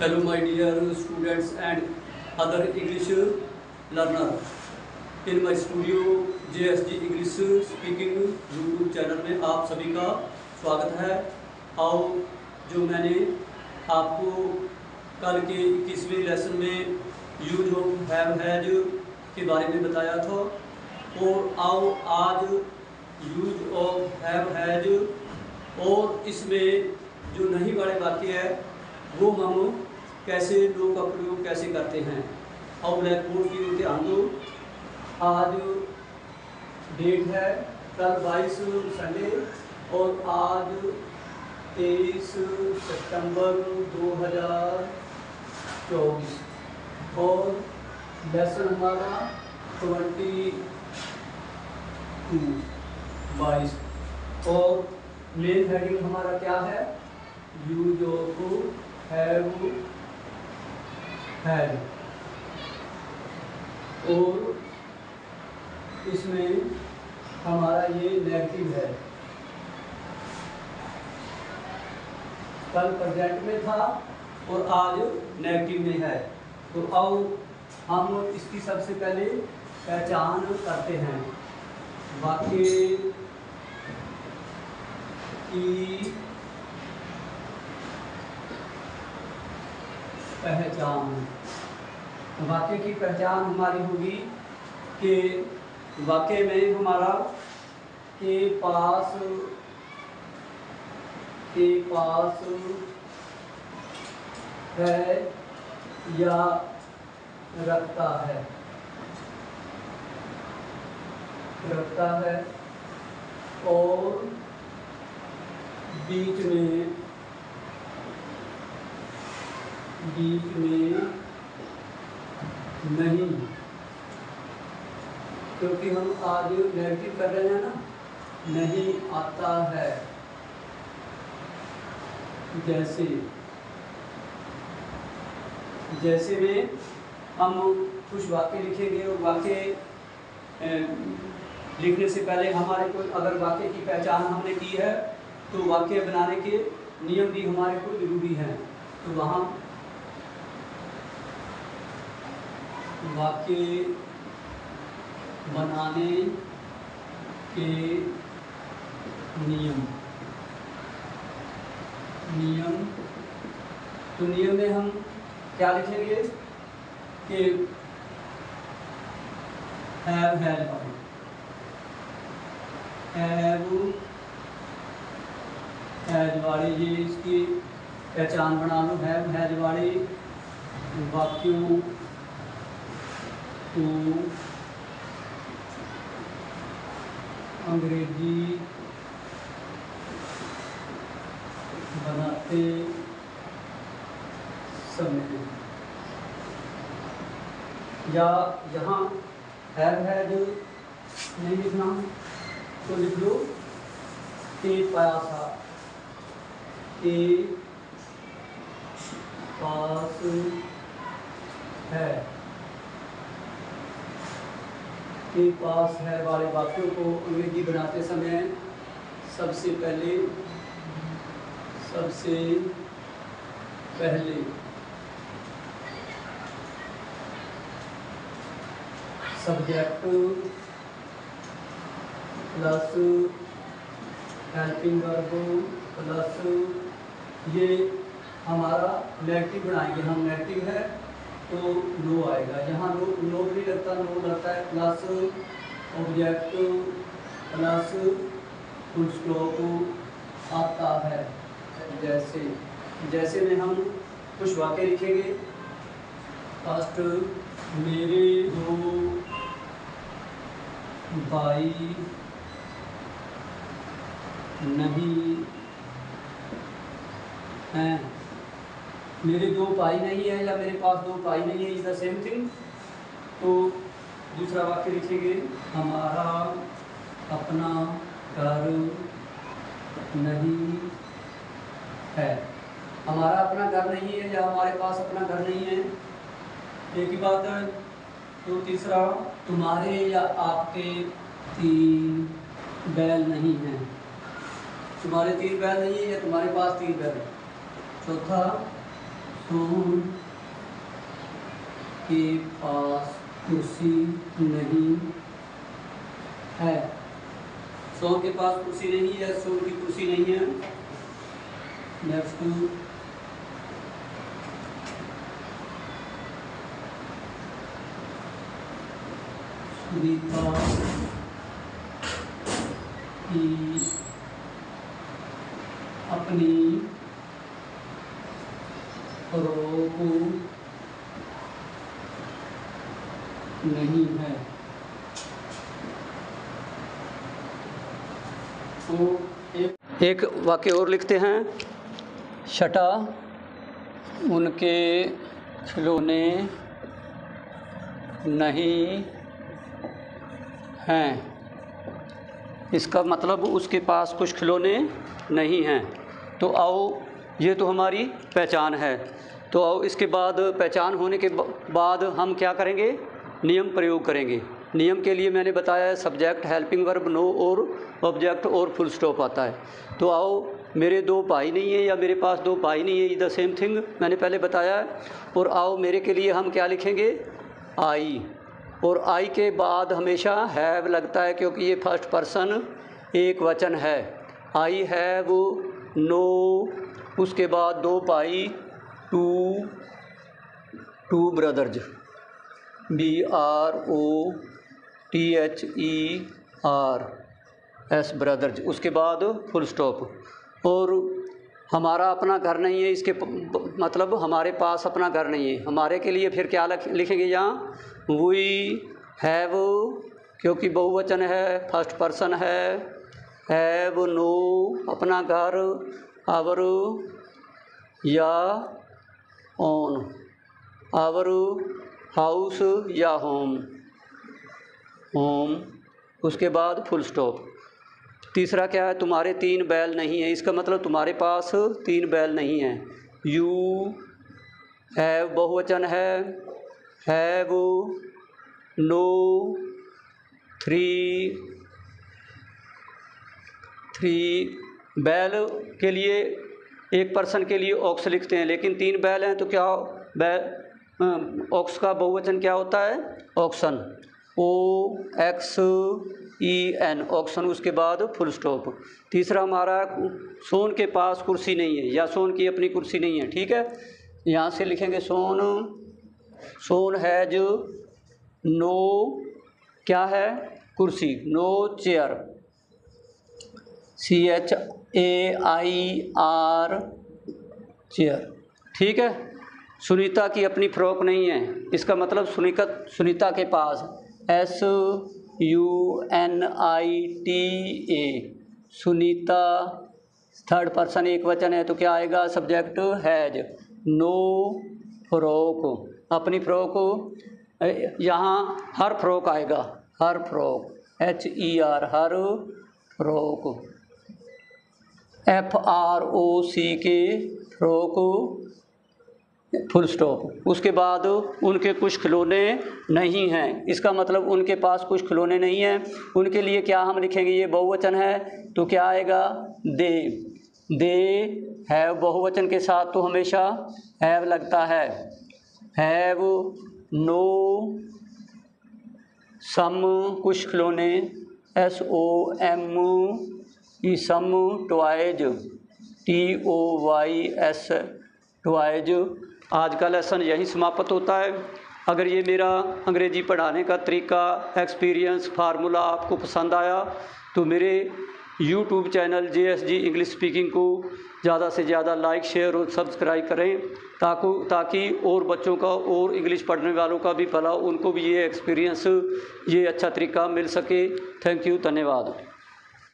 Hello my dear students and other English learner. In my studio JSG English Speaking YouTube channel में आप सभी का स्वागत है। आओ, जो मैंने आपको कल के 21वें लेसन में यूज ऑफ हैव हैज के बारे में बताया था, और आओ आज यूज ऑफ हैव हैज और इसमें जो नहीं वाले वाक्य है वो हम कैसे लोग का प्रयोग कैसे करते हैं। और ब्लैक बोर्ड की ओर ध्यान दो। आज डेट है कल 22 संडे और आज 23 सितंबर 2024 और लेसन हमारा 22 और मेन हेडिंग हमारा क्या है? Use of have had. और इसमें हमारा ये नेगेटिव है, कल प्रेजेंट में था और आज नेगेटिव में है। तो आओ हम इसकी सबसे पहले पहचान करते हैं। वाक्य की पहचान। वाक्य की पहचान हमारी होगी कि वाक्य में हमारा के पास है या रखता है और बीच में नहीं, क्योंकि हम आज नेगेटिव कर रहे हैं ना, नहीं आता है। जैसे में हम कुछ वाक्य लिखेंगे और वाक्य लिखने से पहले हमारे को अगर वाक्य की पहचान हमने की है तो वाक्य बनाने के नियम भी हमारे को जरूरी हैं। तो वहाँ वाक्य बनाने के नियम तो नियम में हम क्या लिखेंगे कि हैव हैज वाले, ये इसकी पहचान बना लो। हैव हैज वाले वाक्यों को अंग्रेजी बनाते समय या यहाँ हैव हैज नहीं लिखना तो लिख लो के पास है। के पास है वाले वाक्यों को अंग्रेजी बनाते समय सबसे पहले subject plus helping verb plus ये हमारा नेगेटिव बनाएंगे हम। नेगेटिव है तो नो आएगा, यहाँ नो नहीं लगता, नो लगता है plus object plus full stop आता है। जैसे में हम कुछ वाक्य लिखेंगे। फर्स्ट, मेरे 2 भाई नहीं हैं। मेरे 2 भाई नहीं है या मेरे पास 2 भाई नहीं है, इज द सेम थिंग। तो दूसरा वाक्य लिखेंगे, हमारा अपना घर नहीं है। हमारा अपना घर नहीं है या हमारे पास अपना घर नहीं है, एक ही बात है। तो तीसरा, तुम्हारे या आपके 3 बैल नहीं हैं। तुम्हारे 3 बैल नहीं है या तुम्हारे पास 3 बैल है। चौथा, सोन के पास कुर्सी नहीं है। सोन के पास कुर्सी नहीं है, सोन की कुर्सी नहीं है। नेक्स्ट, सुनीता की अपनी फ्रॉक नहीं है। तो एक वाक्य और लिखते हैं। छठा, उनके खिलौने नहीं हैं। इसका मतलब उसके पास कुछ खिलौने नहीं हैं। तो आओ, ये तो हमारी पहचान है। तो आओ, इसके बाद पहचान होने के बाद हम क्या करेंगे? नियम प्रयोग करेंगे। नियम के लिए मैंने बताया है सब्जेक्ट, हेल्पिंग वर्ब, नो और ऑब्जेक्ट और फुल स्टॉप आता है। तो आओ, मेरे दो भाई नहीं है या मेरे पास दो भाई नहीं है, द सेम थिंग मैंने पहले बताया है। और आओ, मेरे के लिए हम क्या लिखेंगे? आई। और आई के बाद हमेशा हैव लगता है, क्योंकि ये फर्स्ट पर्सन एक वचन है। आई हैव नो, उसके बाद दो भाई, टू ब्रदर्स, BROTHERS, ब्रदर्स, उसके बाद फुल स्टॉप। और हमारा अपना घर नहीं है, इसके मतलब हमारे पास अपना घर नहीं है। हमारे के लिए फिर क्या लिखेंगे यहाँ? वी हैव, क्योंकि बहुवचन है, फर्स्ट पर्सन है। हैव नो, अपना घर। आवर या ओन, आवर हाउस या होम, उसके बाद फुल स्टॉप। तीसरा क्या है? तुम्हारे तीन बैल नहीं है। इसका मतलब तुम्हारे पास तीन बैल नहीं हैं। यू हैव बहुवचन है। हैव नो थ्री बैल के लिए एक पर्सन के लिए ऑक्स लिखते हैं, लेकिन तीन बैल हैं तो क्या बैल, ऑक्स का बहुवचन क्या होता है? ऑक्सन, OXEN, ऑक्सन, उसके बाद फुल स्टॉप। तीसरा हमारा, सोन के पास कुर्सी नहीं है या सोन की अपनी कुर्सी नहीं है। ठीक है, यहाँ से लिखेंगे सोन हैज नो, क्या है? कुर्सी, नो चेयर, CHAIR, चेयर। ठीक है। सुनीता की अपनी फ्रॉक नहीं है। इसका मतलब सुनीता के पास, SUNITA, सुनीता थर्ड पर्सन एक वचन है, तो क्या आएगा? Subject has. नो फ्रॉक, अपनी फ्रॉक, यहाँ हर फ्रॉक आएगा, हर फ्रॉक, HER, हर फ्रॉक, FROC के फ्रॉक, फुल स्टॉप। उसके बाद उनके कुछ खिलौने नहीं हैं। इसका मतलब उनके पास कुछ खिलौने नहीं हैं। उनके लिए क्या हम लिखेंगे? ये बहुवचन है तो क्या आएगा? दे हैव, बहुवचन के साथ तो हमेशा हैव लगता है। हैव नो सम, कुछ खिलौने, SOM, some toys, TOYS, toys. आज का लेसन यहीं समाप्त होता है। अगर ये मेरा अंग्रेजी पढ़ाने का तरीका, एक्सपीरियंस, फार्मूला आपको पसंद आया तो मेरे YouTube channel JSG English speaking को ज़्यादा से ज़्यादा लाइक, शेयर और सब्सक्राइब करें, ताकि और बच्चों का और इंग्लिश पढ़ने वालों का भी भला, उनको भी ये एक्सपीरियंस, ये अच्छा तरीका मिल सके। थैंक यू, धन्यवाद।